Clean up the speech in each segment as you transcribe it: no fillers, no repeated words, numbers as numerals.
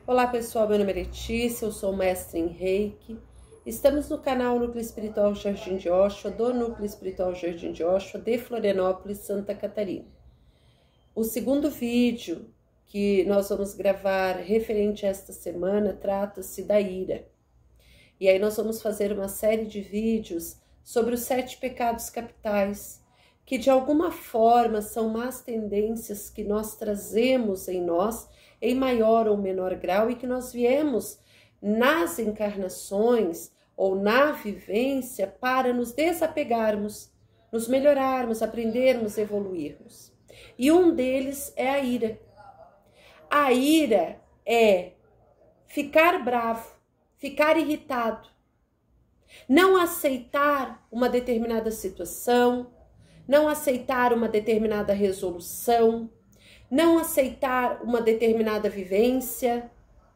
Olá pessoal, meu nome é Letícia, eu sou mestre em Reiki. Estamos no canal Núcleo Espiritual Jardim de Oxua, do Núcleo Espiritual Jardim de Oxua, de Florianópolis, Santa Catarina. O segundo vídeo que nós vamos gravar referente a esta semana trata-se da ira. E aí nós vamos fazer uma série de vídeos sobre os 7 pecados capitais, que de alguma forma são más tendências que nós trazemos em nós, em maior ou menor grau, e que nós viemos nas encarnações ou na vivência para nos desapegarmos, nos melhorarmos, aprendermos, evoluirmos. E um deles é a ira. A ira é ficar bravo, ficar irritado, não aceitar uma determinada situação, não aceitar uma determinada resolução, não aceitar uma determinada vivência,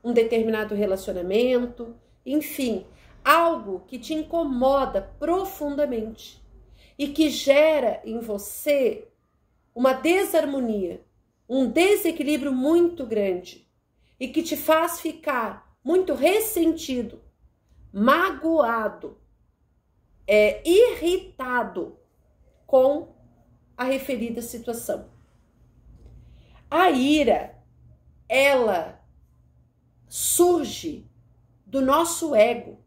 um determinado relacionamento, enfim, algo que te incomoda profundamente e que gera em você uma desarmonia, um desequilíbrio muito grande e que te faz ficar muito ressentido, magoado, irritado com a referida situação. A ira, ela surge do nosso ego.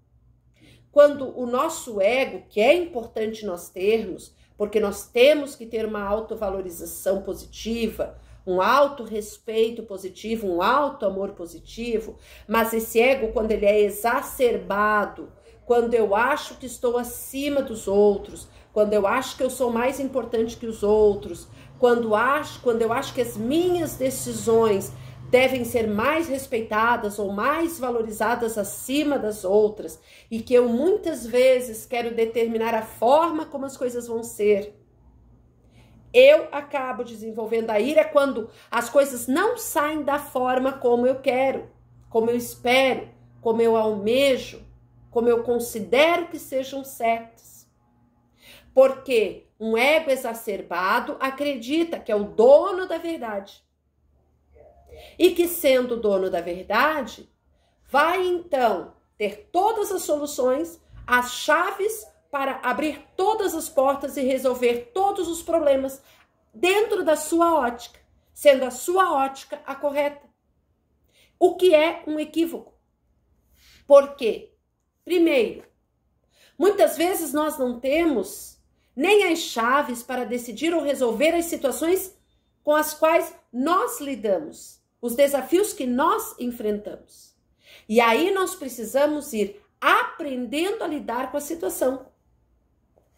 Quando o nosso ego, que é importante nós termos, porque nós temos que ter uma autovalorização positiva, um autorrespeito positivo, um autoamor positivo, mas esse ego, quando ele é exacerbado, quando eu acho que estou acima dos outros, quando eu acho que eu sou mais importante que os outros, quando eu acho que as minhas decisões devem ser mais respeitadas ou mais valorizadas acima das outras, e que eu muitas vezes quero determinar a forma como as coisas vão ser, eu acabo desenvolvendo a ira quando as coisas não saem da forma como eu quero, como eu espero, como eu almejo, como eu considero que sejam certas. Porque um ego exacerbado acredita que é o dono da verdade. E que, sendo o dono da verdade, vai então ter todas as soluções, as chaves para abrir todas as portas e resolver todos os problemas dentro da sua ótica, sendo a sua ótica a correta. O que é um equívoco? Por quê? Primeiro, muitas vezes nós não temos nem as chaves para decidir ou resolver as situações com as quais nós lidamos, os desafios que nós enfrentamos. E aí nós precisamos ir aprendendo a lidar com a situação.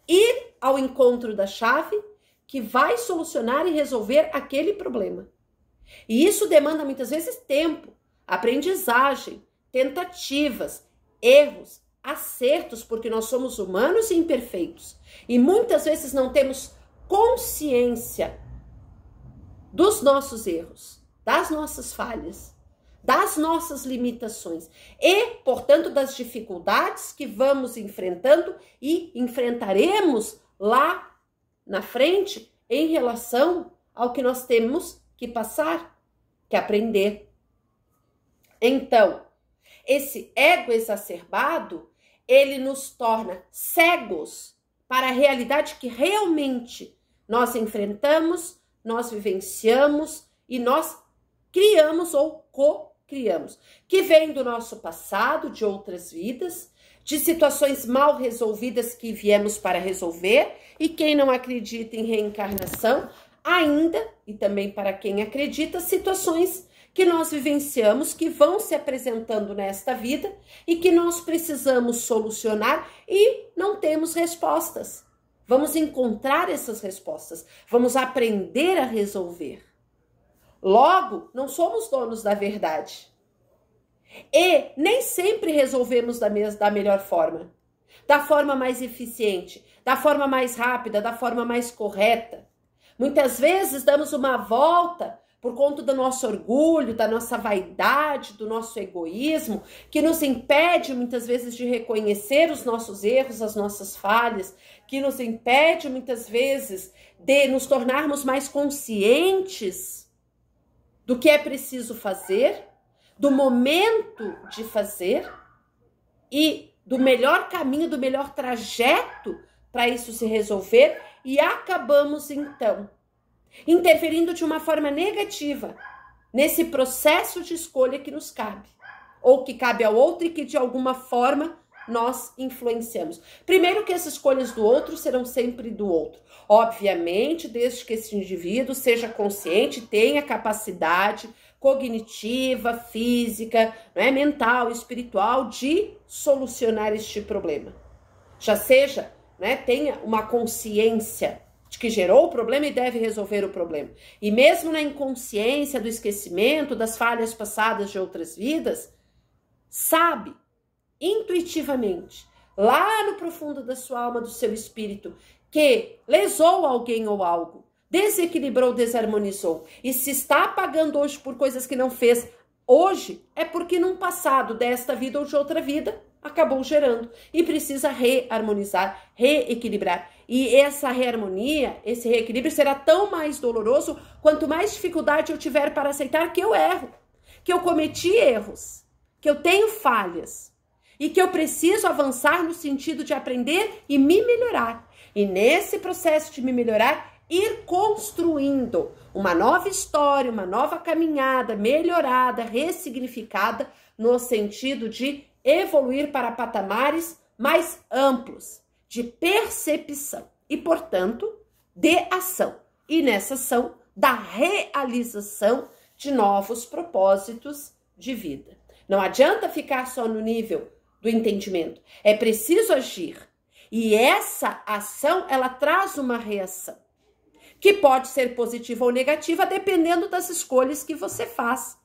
Ir ao encontro da chave que vai solucionar e resolver aquele problema. E isso demanda muitas vezes tempo, aprendizagem, tentativas, erros, acertos, porque nós somos humanos e imperfeitos. E muitas vezes não temos consciência dos nossos erros, das nossas falhas, das nossas limitações e, portanto, das dificuldades que vamos enfrentando e enfrentaremos lá na frente em relação ao que nós temos que passar, que aprender. Então, esse ego exacerbado, ele nos torna cegos para a realidade que realmente nós enfrentamos, nós vivenciamos e nós criamos ou co-criamos, que vem do nosso passado, de outras vidas, de situações mal resolvidas que viemos para resolver, e quem não acredita em reencarnação, ainda, e também para quem acredita, situações que nós vivenciamos, que vão se apresentando nesta vida e que nós precisamos solucionar e não temos respostas. Vamos encontrar essas respostas, vamos aprender a resolver. Logo, não somos donos da verdade. E nem sempre resolvemos da melhor forma, da forma mais eficiente, da forma mais rápida, da forma mais correta. Muitas vezes damos uma volta por conta do nosso orgulho, da nossa vaidade, do nosso egoísmo, que nos impede muitas vezes de reconhecer os nossos erros, as nossas falhas, que nos impede muitas vezes de nos tornarmos mais conscientes do que é preciso fazer, do momento de fazer e do melhor caminho, do melhor trajeto para isso se resolver, e acabamos, então, interferindo de uma forma negativa nesse processo de escolha que nos cabe, ou que cabe ao outro e que, de alguma forma, nós influenciamos. Primeiro que as escolhas do outro serão sempre do outro. Obviamente, desde que esse indivíduo seja consciente, tenha capacidade cognitiva, física, mental, espiritual, de solucionar este problema. Já seja, tenha uma consciência de que gerou o problema e deve resolver o problema. E mesmo na inconsciência do esquecimento, das falhas passadas de outras vidas, sabe, intuitivamente, lá no profundo da sua alma, do seu espírito, que lesou alguém ou algo, desequilibrou, desarmonizou, e se está pagando hoje por coisas que não fez hoje, é porque num passado desta vida ou de outra vida, acabou gerando e precisa reharmonizar, reequilibrar. E essa reharmonia, esse reequilíbrio será tão mais doloroso quanto mais dificuldade eu tiver para aceitar que eu erro, que eu cometi erros, que eu tenho falhas e que eu preciso avançar no sentido de aprender e me melhorar. E nesse processo de me melhorar, ir construindo uma nova história, uma nova caminhada, melhorada, ressignificada, no sentido de evoluir para patamares mais amplos, de percepção e, portanto, de ação. E nessa ação, da realização de novos propósitos de vida. Não adianta ficar só no nível do entendimento. É preciso agir. E essa ação, ela traz uma reação, que pode ser positiva ou negativa, dependendo das escolhas que você faz.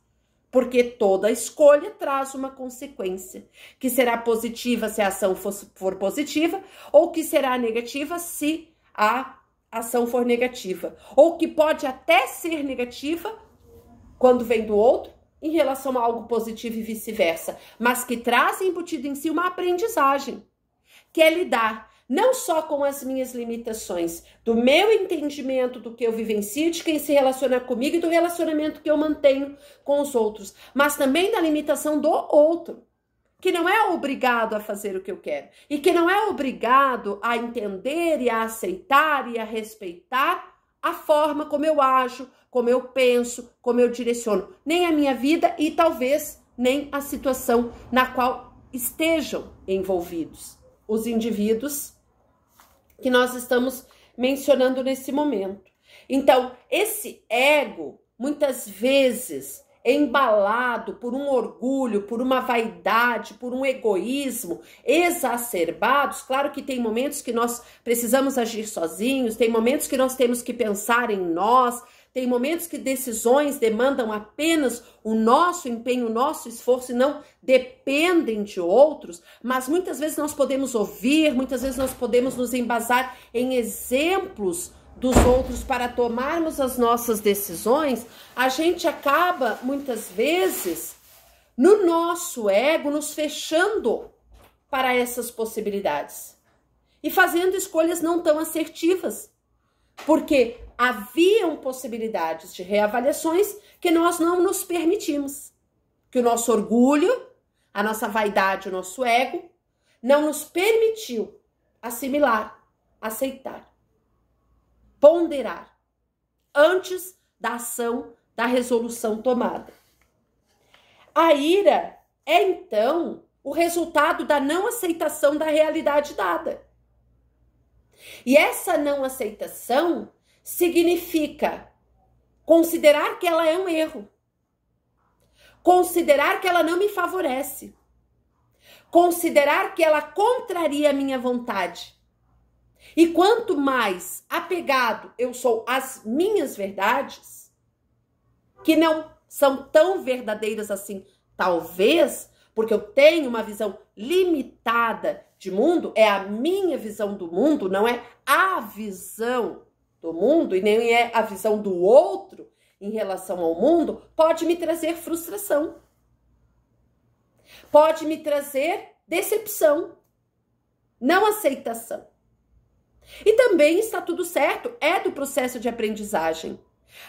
Porque toda escolha traz uma consequência, que será positiva se a ação for positiva, ou que será negativa se a ação for negativa. Ou que pode até ser negativa quando vem do outro, em relação a algo positivo e vice-versa, mas que traz embutido em si uma aprendizagem, que é lidar não só com as minhas limitações, do meu entendimento do que eu vivencio, de quem se relaciona comigo e do relacionamento que eu mantenho com os outros, mas também da limitação do outro, que não é obrigado a fazer o que eu quero e que não é obrigado a entender e a aceitar e a respeitar a forma como eu ajo, como eu penso, como eu direciono, nem a minha vida e talvez nem a situação na qual estejam envolvidos os indivíduos que nós estamos mencionando nesse momento. Então, esse ego, muitas vezes, embalado por um orgulho, por uma vaidade, por um egoísmo exacerbados. Claro que tem momentos que nós precisamos agir sozinhos, tem momentos que nós temos que pensar em nós, tem momentos que decisões demandam apenas o nosso empenho, o nosso esforço e não dependem de outros, mas muitas vezes nós podemos ouvir, muitas vezes nós podemos nos embasar em exemplos dos outros para tomarmos as nossas decisões. A gente acaba, muitas vezes, no nosso ego, nos fechando para essas possibilidades e fazendo escolhas não tão assertivas, porque haviam possibilidades de reavaliações que nós não nos permitimos, que o nosso orgulho, a nossa vaidade, o nosso ego não nos permitiu assimilar, aceitar, ponderar antes da ação, da resolução tomada. A ira é, então, o resultado da não aceitação da realidade dada. E essa não aceitação significa considerar que ela é um erro, considerar que ela não me favorece, considerar que ela contraria a minha vontade. E quanto mais apegado eu sou às minhas verdades, que não são tão verdadeiras assim, talvez, porque eu tenho uma visão limitada de mundo, é a minha visão do mundo, não é a visão do mundo e nem é a visão do outro em relação ao mundo, pode me trazer frustração, pode me trazer decepção, não aceitação. E também está tudo certo, é do processo de aprendizagem.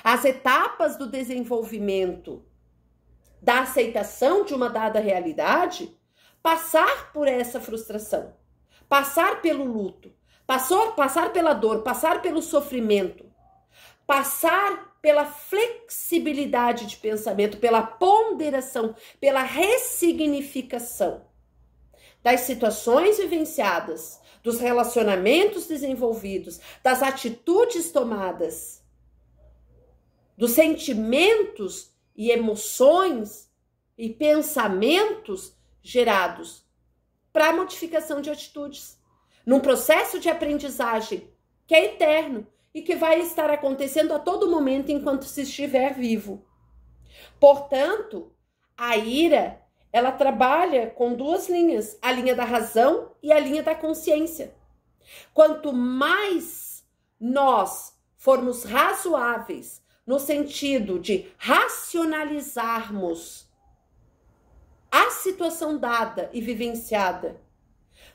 As etapas do desenvolvimento da aceitação de uma dada realidade, passar por essa frustração, passar pelo luto, passar pela dor, passar pelo sofrimento, passar pela flexibilidade de pensamento, pela ponderação, pela ressignificação das situações vivenciadas, dos relacionamentos desenvolvidos, das atitudes tomadas, dos sentimentos e emoções e pensamentos gerados para a modificação de atitudes, num processo de aprendizagem que é eterno e que vai estar acontecendo a todo momento enquanto se estiver vivo. Portanto, a ira, ela trabalha com duas linhas, a linha da razão e a linha da consciência. Quanto mais nós formos razoáveis, no sentido de racionalizarmos a situação dada e vivenciada,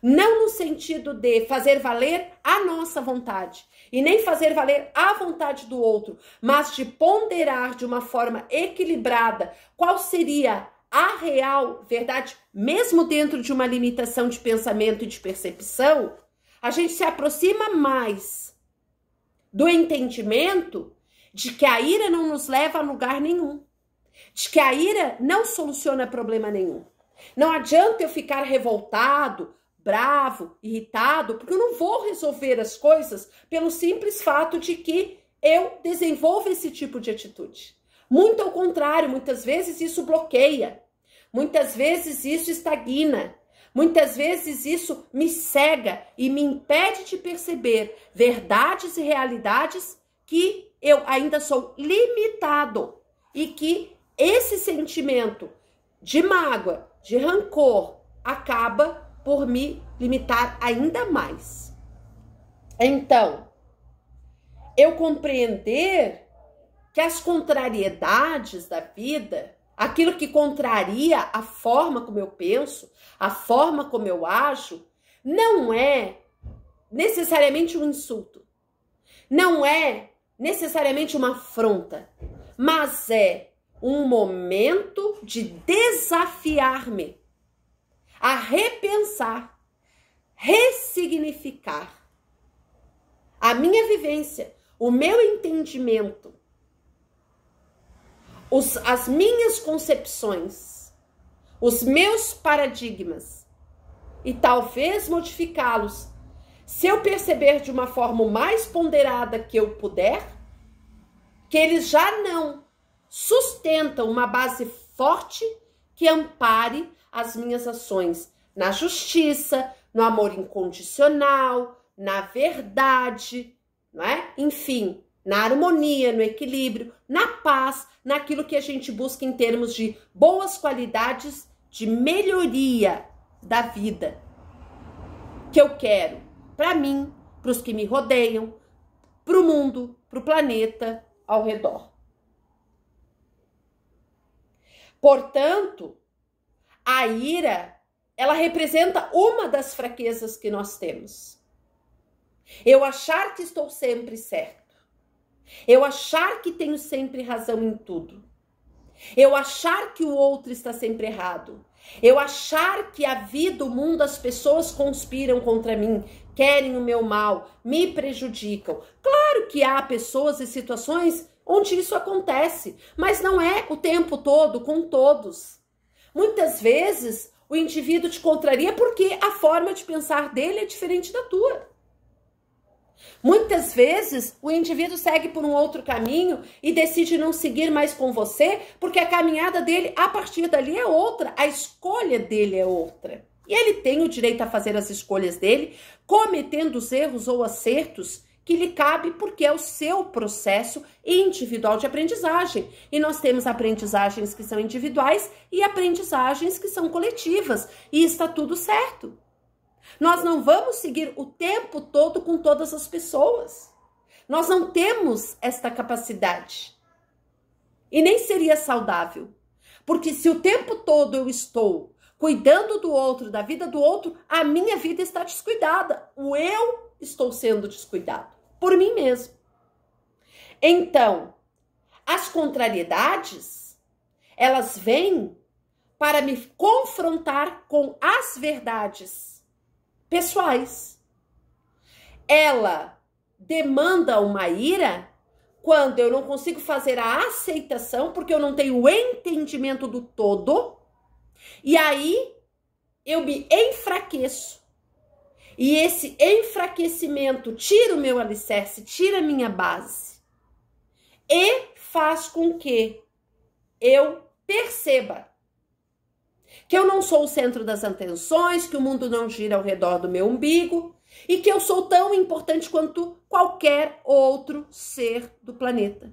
não no sentido de fazer valer a nossa vontade e nem fazer valer a vontade do outro, mas de ponderar de uma forma equilibrada qual seria a real verdade, mesmo dentro de uma limitação de pensamento e de percepção, a gente se aproxima mais do entendimento de que a ira não nos leva a lugar nenhum, de que a ira não soluciona problema nenhum. Não adianta eu ficar revoltado, bravo, irritado, porque eu não vou resolver as coisas pelo simples fato de que eu desenvolvo esse tipo de atitude. Muito ao contrário, muitas vezes isso bloqueia, muitas vezes isso estagna, muitas vezes isso me cega e me impede de perceber verdades e realidades que eu ainda sou limitado e que esse sentimento de mágoa, de rancor, acaba por me limitar ainda mais. Então, eu compreender que as contrariedades da vida, aquilo que contraria a forma como eu penso, a forma como eu ajo, não é necessariamente um insulto, não é necessariamente uma afronta, mas é um momento de desafiar-me a repensar, ressignificar a minha vivência, o meu entendimento, as minhas concepções, os meus paradigmas e talvez modificá-los se eu perceber de uma forma o mais ponderada que eu puder, que eles já não sustentam uma base forte que ampare as minhas ações na justiça, no amor incondicional, na verdade, não é? Enfim, na harmonia, no equilíbrio, na paz, naquilo que a gente busca em termos de boas qualidades de melhoria da vida que eu quero para mim, para os que me rodeiam, para o mundo, para o planeta ao redor. Portanto, a ira, ela representa uma das fraquezas que nós temos. Eu achar que estou sempre certo. Eu achar que tenho sempre razão em tudo. Eu achar que o outro está sempre errado. Eu achar que a vida, o mundo, as pessoas conspiram contra mim, querem o meu mal, me prejudicam. Claro que há pessoas e situações onde isso acontece, mas não é o tempo todo com todos. Muitas vezes o indivíduo te contraria porque a forma de pensar dele é diferente da tua. Muitas vezes o indivíduo segue por um outro caminho e decide não seguir mais com você porque a caminhada dele a partir dali é outra, a escolha dele é outra. E ele tem o direito a fazer as escolhas dele, cometendo os erros ou acertos que lhe cabe porque é o seu processo individual de aprendizagem. E nós temos aprendizagens que são individuais e aprendizagens que são coletivas. E está tudo certo. Nós não vamos seguir o tempo todo com todas as pessoas. Nós não temos esta capacidade. E nem seria saudável. Porque se o tempo todo eu estou cuidando do outro, da vida do outro, a minha vida está descuidada. O eu estou sendo descuidado por mim mesmo. Então, as contrariedades, Elas vêm para me confrontar com as verdades pessoais. Ela demanda uma ira quando eu não consigo fazer a aceitação, porque eu não tenho o entendimento do todo, e aí eu me enfraqueço. E esse enfraquecimento tira o meu alicerce, tira a minha base. E faz com que eu perceba que eu não sou o centro das atenções, que o mundo não gira ao redor do meu umbigo e que eu sou tão importante quanto qualquer outro ser do planeta.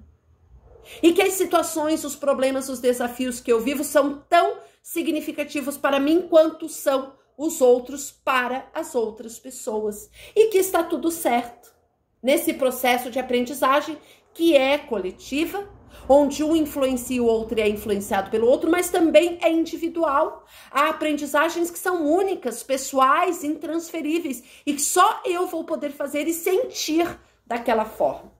E que as situações, os problemas, os desafios que eu vivo são tão significativos para mim quanto são os outros para as outras pessoas. E que está tudo certo nesse processo de aprendizagem que é coletiva, onde um influencia o outro e é influenciado pelo outro, mas também é individual. Há aprendizagens que são únicas, pessoais, intransferíveis, e que só eu vou poder fazer e sentir daquela forma.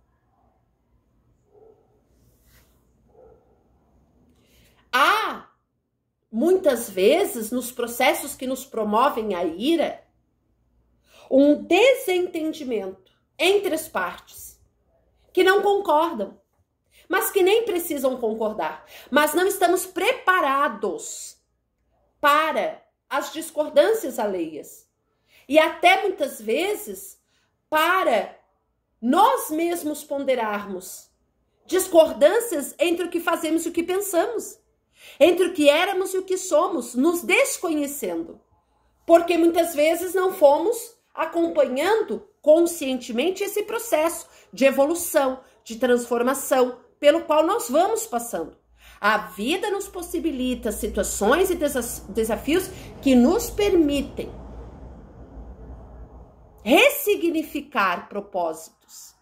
Há, muitas vezes, nos processos que nos promovem a ira, um desentendimento entre as partes que não concordam, mas que nem precisam concordar. Mas não estamos preparados para as discordâncias alheias. E até muitas vezes para nós mesmos ponderarmos discordâncias entre o que fazemos e o que pensamos, entre o que éramos e o que somos, nos desconhecendo. Porque muitas vezes não fomos acompanhando conscientemente esse processo de evolução, de transformação, pelo qual nós vamos passando. A vida nos possibilita situações e desafios que nos permitem ressignificar propósitos,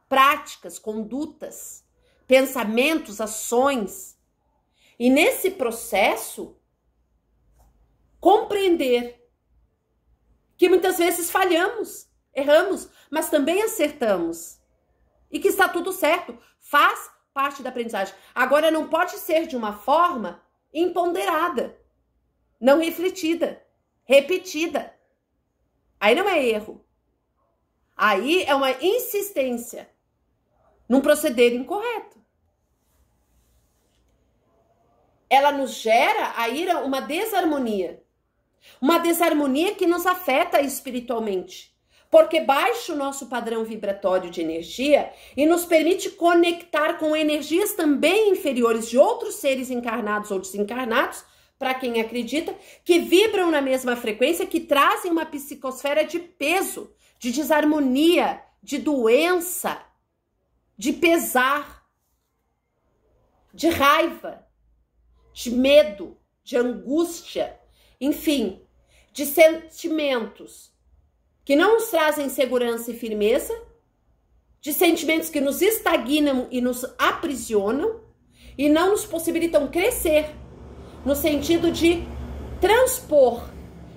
práticas, condutas, pensamentos, ações. E nesse processo, compreender que muitas vezes falhamos, erramos, mas também acertamos. E que está tudo certo, faz parte da aprendizagem. Agora, não pode ser de uma forma imponderada, não refletida, repetida. Aí não é erro. Aí é uma insistência num proceder incorreto. Ela nos gera, a ira, uma desarmonia. Uma desarmonia que nos afeta espiritualmente. Porque baixa o nosso padrão vibratório de energia e nos permite conectar com energias também inferiores de outros seres encarnados ou desencarnados, para quem acredita, que vibram na mesma frequência, que trazem uma psicosfera de peso, de desarmonia, de doença, de pesar, de raiva, de medo, de angústia, enfim, de sentimentos que não nos trazem segurança e firmeza, de sentimentos que nos estagnam e nos aprisionam e não nos possibilitam crescer, no sentido de transpor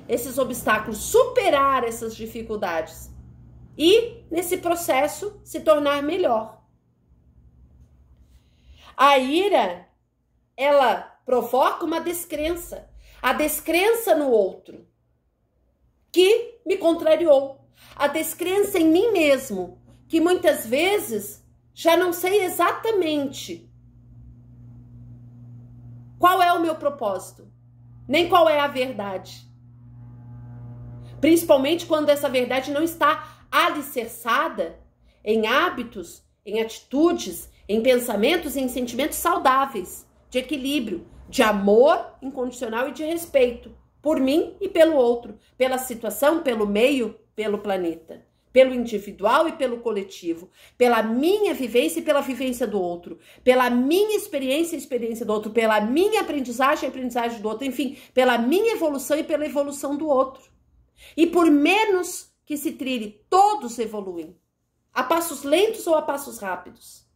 esses obstáculos, superar essas dificuldades e, nesse processo, se tornar melhor. A ira, ela provoca uma descrença, a descrença no outro, que me contrariou, a descrença em mim mesmo, que muitas vezes já não sei exatamente qual é o meu propósito, nem qual é a verdade. Principalmente quando essa verdade não está alicerçada em hábitos, em atitudes, em pensamentos e em sentimentos saudáveis, de equilíbrio, de amor incondicional e de respeito por mim e pelo outro, pela situação, pelo meio, pelo planeta, pelo individual e pelo coletivo, pela minha vivência e pela vivência do outro, pela minha experiência e experiência do outro, pela minha aprendizagem e aprendizagem do outro, enfim, pela minha evolução e pela evolução do outro. E por menos que se trilhe, todos evoluem, a passos lentos ou a passos rápidos,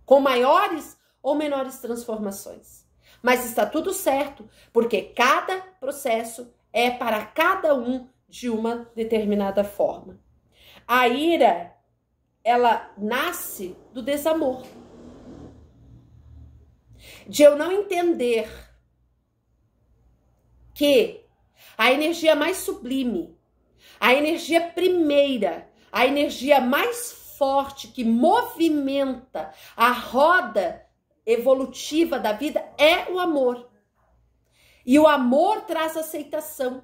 com maiores ou menores transformações. Mas está tudo certo, porque cada processo é para cada um de uma determinada forma. A ira, ela nasce do desamor. de eu não entender que a energia mais sublime, a energia primeira, a energia mais forte que movimenta a roda evolutiva da vida é o amor. E o amor traz aceitação.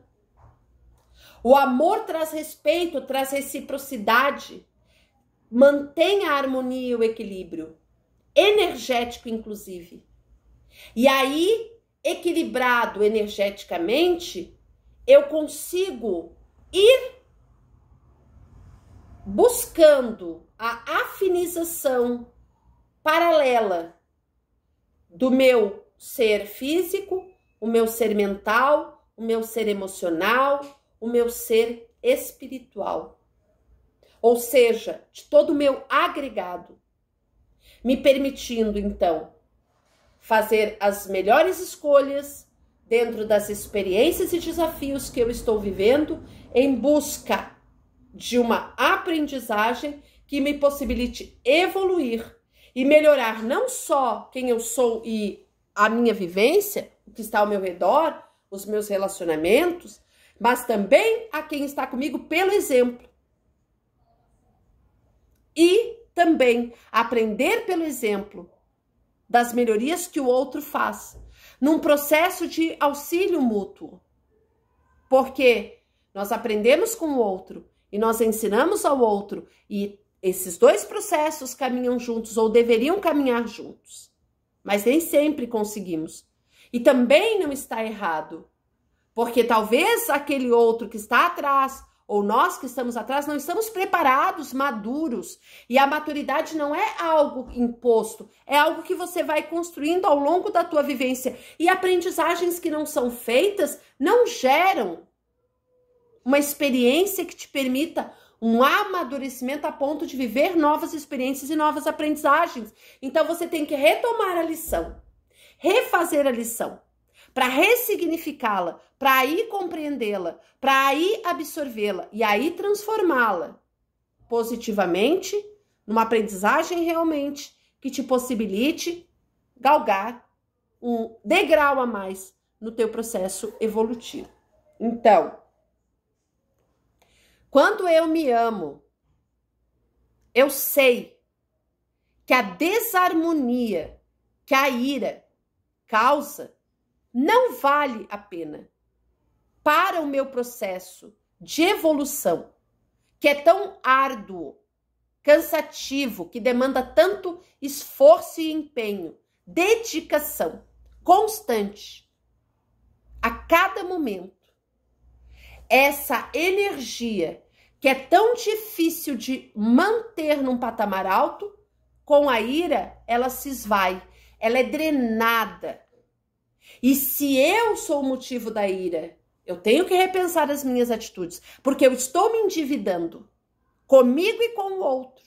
O amor traz respeito, traz reciprocidade, mantém a harmonia e o equilíbrio, energético inclusive. E aí, equilibrado energeticamente, eu consigo ir buscando a afinização paralela do meu ser físico, o meu ser mental, o meu ser emocional, o meu ser espiritual. Ou seja, de todo o meu agregado, me permitindo, então, fazer as melhores escolhas dentro das experiências e desafios que eu estou vivendo, em busca de uma aprendizagem que me possibilite evoluir e melhorar não só quem eu sou e a minha vivência, o que está ao meu redor, os meus relacionamentos, mas também a quem está comigo pelo exemplo. E também aprender pelo exemplo das melhorias que o outro faz, num processo de auxílio mútuo. Porque nós aprendemos com o outro e nós ensinamos ao outro, e esses dois processos caminham juntos ou deveriam caminhar juntos. Mas nem sempre conseguimos. E também não está errado, porque talvez aquele outro que está atrás, ou nós que estamos atrás, não estamos preparados, maduros. E a maturidade não é algo imposto, é algo que você vai construindo ao longo da tua vivência. E aprendizagens que não são feitas não geram uma experiência que te permita um amadurecimento a ponto de viver novas experiências e novas aprendizagens. Então você tem que retomar a lição, refazer a lição, para ressignificá-la, para aí compreendê-la, para aí absorvê-la e aí transformá-la positivamente numa aprendizagem realmente que te possibilite galgar um degrau a mais no teu processo evolutivo. Então, quando eu me amo, eu sei que a desarmonia que a ira causa não vale a pena para o meu processo de evolução, que é tão árduo, cansativo, que demanda tanto esforço e empenho, dedicação constante a cada momento. Essa energia que é tão difícil de manter num patamar alto, com a ira, ela se esvai, ela é drenada. E se eu sou o motivo da ira, eu tenho que repensar as minhas atitudes, porque eu estou me endividando comigo e com o outro,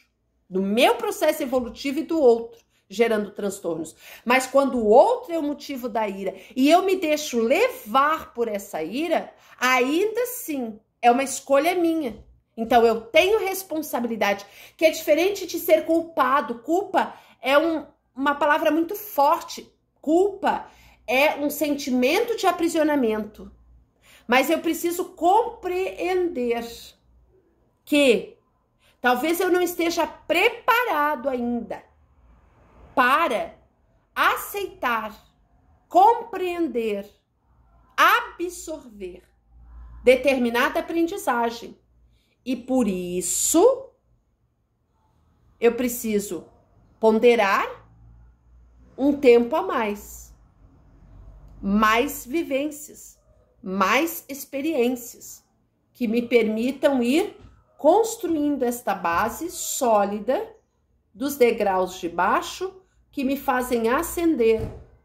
do meu processo evolutivo e do outro, gerando transtornos. Mas quando o outro é o motivo da ira e eu me deixo levar por essa ira, ainda assim é uma escolha minha. Então eu tenho responsabilidade, que é diferente de ser culpado. Culpa é uma palavra muito forte. Culpa é um sentimento de aprisionamento. Mas eu preciso compreender que talvez eu não esteja preparado ainda para aceitar, compreender, absorver determinada aprendizagem. E por isso, eu preciso ponderar um tempo a mais vivências, mais experiências que me permitam ir construindo esta base sólida dos degraus de baixo que me fazem ascender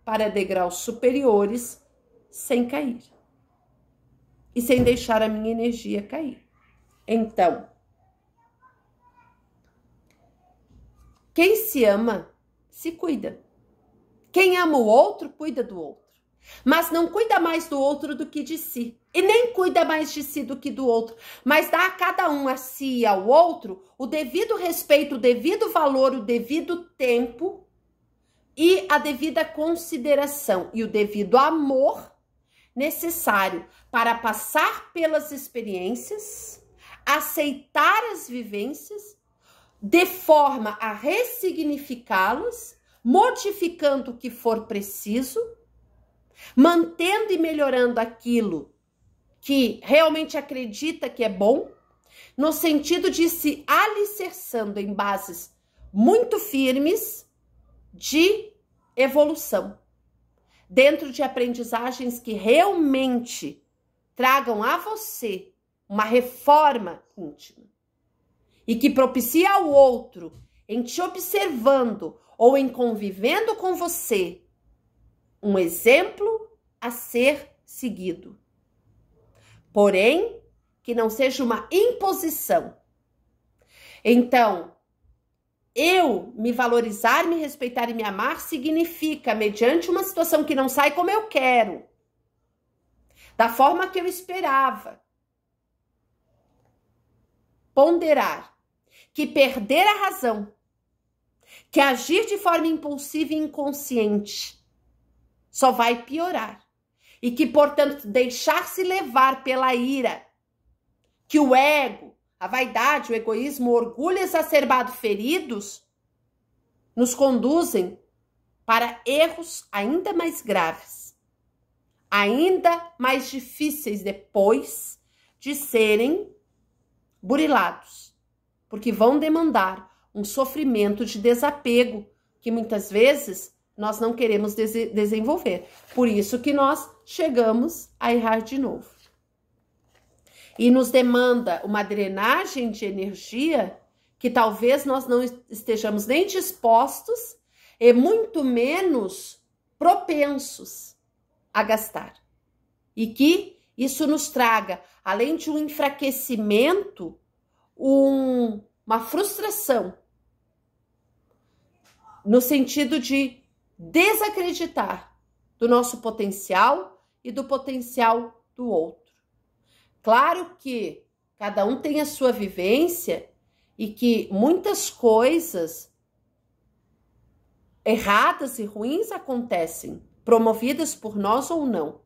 para degraus superiores sem cair e sem deixar a minha energia cair. Então, quem se ama, se cuida. Quem ama o outro, cuida do outro. Mas não cuida mais do outro do que de si. E nem cuida mais de si do que do outro. Mas dá a cada um, a si e ao outro, o devido respeito, o devido valor, o devido tempo e a devida consideração e o devido amor necessário para passar pelas experiências, aceitar as vivências, de forma a ressignificá-las, modificando o que for preciso, mantendo e melhorando aquilo que realmente acredita que é bom, no sentido de se alicerçando em bases muito firmes de evolução, dentro de aprendizagens que realmente tragam a você uma reforma íntima e que propicie ao outro, em te observando ou em convivendo com você, um exemplo a ser seguido. Porém, que não seja uma imposição. Então, eu me valorizar, me respeitar e me amar significa, mediante uma situação que não sai como eu quero, da forma que eu esperava, ponderar que perder a razão, que agir de forma impulsiva e inconsciente só vai piorar. E que, portanto, deixar-se levar pela ira, que o ego, a vaidade, o egoísmo, o orgulho exacerbado feridos, nos conduzem para erros ainda mais graves, ainda mais difíceis depois de serem burilados, porque vão demandar um sofrimento de desapego que muitas vezes nós não queremos desenvolver. Por isso que nós chegamos a errar de novo. E nos demanda uma drenagem de energia que talvez nós não estejamos nem dispostos e muito menos propensos a gastar. E que isso nos traga, além de um enfraquecimento, uma frustração, no sentido de desacreditar do nosso potencial e do potencial do outro. Claro que cada um tem a sua vivência e que muitas coisas erradas e ruins acontecem, promovidas por nós ou não.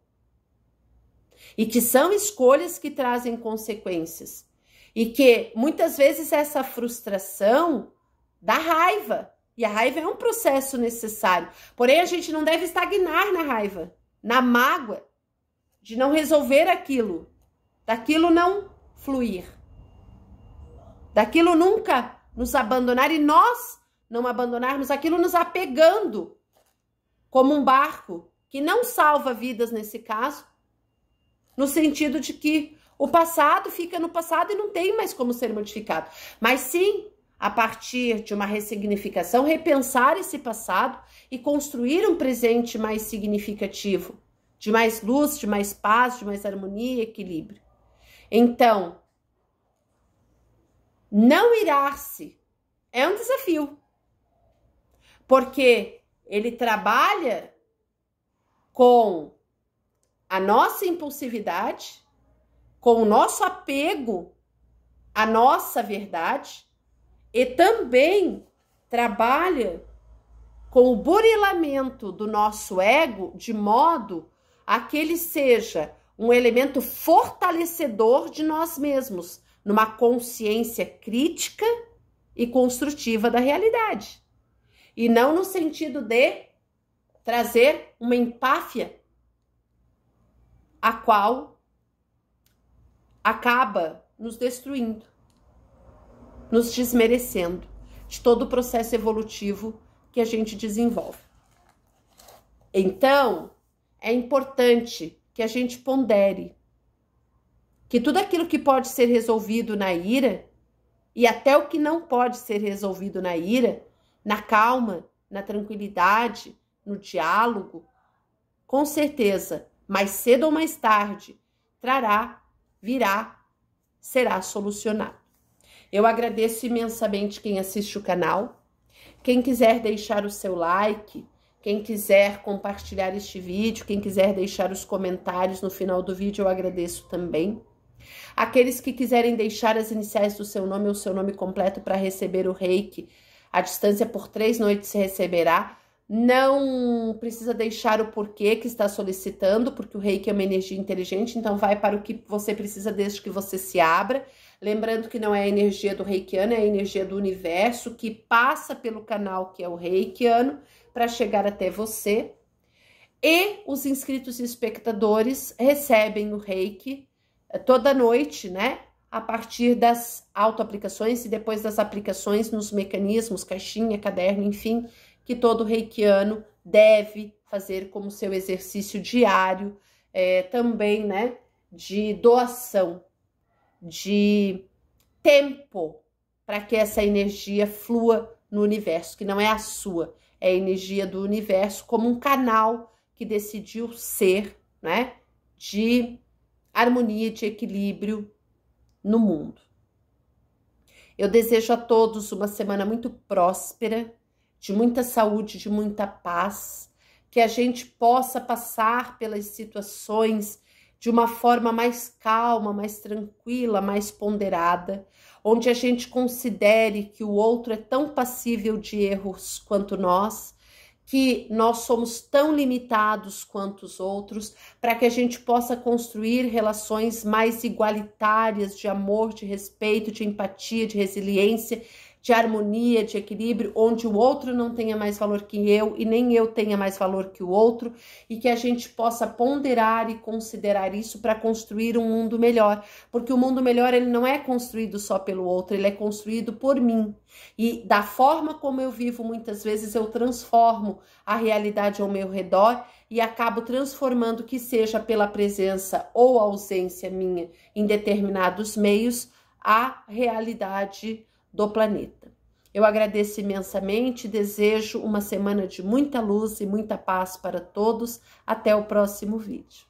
E que são escolhas que trazem consequências. E que muitas vezes essa frustração dá raiva. E a raiva é um processo necessário. Porém, a gente não deve estagnar na raiva, na mágoa, de não resolver aquilo, daquilo não fluir, daquilo nunca nos abandonar e nós não abandonarmos aquilo, nos apegando como um barco que não salva vidas nesse caso, no sentido de que o passado fica no passado e não tem mais como ser modificado. Mas sim, a partir de uma ressignificação, repensar esse passado e construir um presente mais significativo, de mais luz, de mais paz, de mais harmonia e equilíbrio. Então, não irar-se é um desafio, porque ele trabalha com a nossa impulsividade, com o nosso apego à nossa verdade, e também trabalha com o burilamento do nosso ego, de modo a que ele seja um elemento fortalecedor de nós mesmos, numa consciência crítica e construtiva da realidade. E não no sentido de trazer uma empáfia, a qual acaba nos destruindo, nos desmerecendo de todo o processo evolutivo que a gente desenvolve. Então, é importante que a gente pondere que tudo aquilo que pode ser resolvido na ira e até o que não pode ser resolvido na ira, na calma, na tranquilidade, no diálogo, com certeza, mais cedo ou mais tarde, virá, será solucionado. Eu agradeço imensamente quem assiste o canal. Quem quiser deixar o seu like, quem quiser compartilhar este vídeo, quem quiser deixar os comentários no final do vídeo, eu agradeço também. Aqueles que quiserem deixar as iniciais do seu nome ou seu nome completo para receber o reiki, à distância por 3 noites se receberá. Não precisa deixar o porquê que está solicitando, porque o reiki é uma energia inteligente, então vai para o que você precisa desde que você se abra. Lembrando que não é a energia do reikiano, é a energia do universo que passa pelo canal que é o reikiano para chegar até você. E os inscritos e espectadores recebem o reiki toda noite, né? A partir das autoaplicações e depois das aplicações nos mecanismos, caixinha, caderno, enfim, que todo reikiano deve fazer como seu exercício diário, também, né, de doação, de tempo, para que essa energia flua no universo, que não é a sua, é a energia do universo como um canal que decidiu ser, né, de harmonia, de equilíbrio no mundo. Eu desejo a todos uma semana muito próspera, de muita saúde, de muita paz, que a gente possa passar pelas situações de uma forma mais calma, mais tranquila, mais ponderada, onde a gente considere que o outro é tão passível de erros quanto nós, que nós somos tão limitados quanto os outros, para que a gente possa construir relações mais igualitárias de amor, de respeito, de empatia, de resiliência, de harmonia, de equilíbrio, onde o outro não tenha mais valor que eu e nem eu tenha mais valor que o outro, e que a gente possa ponderar e considerar isso para construir um mundo melhor, porque o mundo melhor ele não é construído só pelo outro, ele é construído por mim. E da forma como eu vivo, muitas vezes eu transformo a realidade ao meu redor e acabo transformando, que seja pela presença ou ausência minha em determinados meios, a realidade do planeta. Eu agradeço imensamente, desejo uma semana de muita luz e muita paz para todos. Até o próximo vídeo.